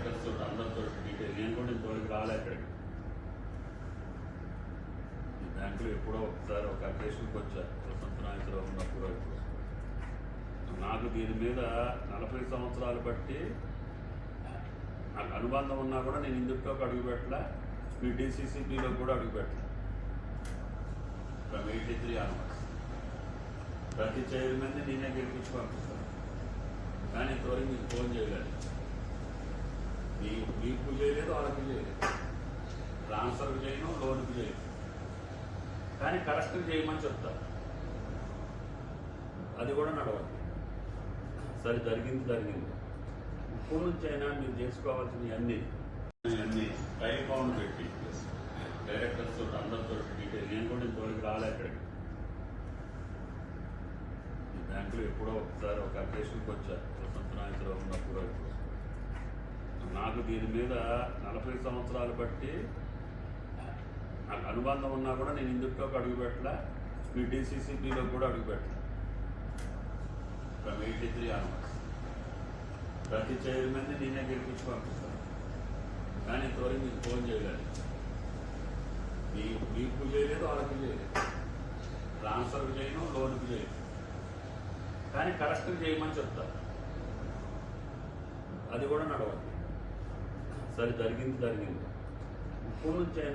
Directors తోటి అందరితో detail నేను కూడా ఇంతవరకు రాలే అక్కడికి. ఈ బ్యాంకులో ఎప్పుడో ఒకసారి ఒక అకేషన్కి వచ్చా వసంత నాయకురావు ఉన్నప్పుడు. నాకు దీని మీద 40 సంవత్సరాలు బట్టి నాకు అనుబంధం ఉన్నా కూడా నేను ఇందులోకి అడుగుపెట్టలే, మీ DCCBలో కూడా అడుగుపెట్టలే. ఫ్రమ్ 83 ఆన్వర్డ్స్ ప్రతి చైర్మన్ని నేనే గెలిపించి పంపిస్తాను. కానీ ఇంతవరకు మీకు ఫోన్ చేయలేదు, మీకు చేయలేదు, వాళ్ళకి చేయలేదు, ట్రాన్స్ఫర్కి చేయను, లోన్కి చేయను. కానీ కరెక్ట్గా చేయమని చెప్తారు, అది కూడా నడవదు. సరే జరిగింది. ఇప్పుడు నుంచి అయినా మీరు చేసుకోవాల్సినవి అన్నీ టై అకౌంట్ పెట్టి డైరెక్టర్స్ తోటి అందరితో డీటెయిల్ నేను కూడా ఇంతవరకు రాలే అక్కడికి. ఈ బ్యాంకులో ఎప్పుడో ఒకసారి ఒక అకేషన్కి వచ్చా వసంత నాయకురావు ఉన్నప్పుడు. నాకు దీని మీద 40 సంవత్సరాలు బట్టి నాకు అనుబంధం ఉన్నా కూడా నేను ఇందులోకి అడుగుపెట్టలే, మీ DCCBలో కూడా అడుగుపెట్టలే. ఫ్రమ్ 83 ఆన్వర్డ్స్ ప్రతి చైర్మన్ని నేనే గెలిపించి పంపిస్తాను. కానీ ఇంతవరకు మీకు ఫోన్ చేయలేదు, మీకు చేయలేదు, వాళ్ళకి చేయలేదు, ట్రాన్స్ఫర్కి చేయను, లోన్కి చేయను. కానీ కరెక్ట్గా చేయమని చెప్తారు, అది కూడా నడవదు. సరే జరిగింది. ఇప్పుడు నుంచి అయినా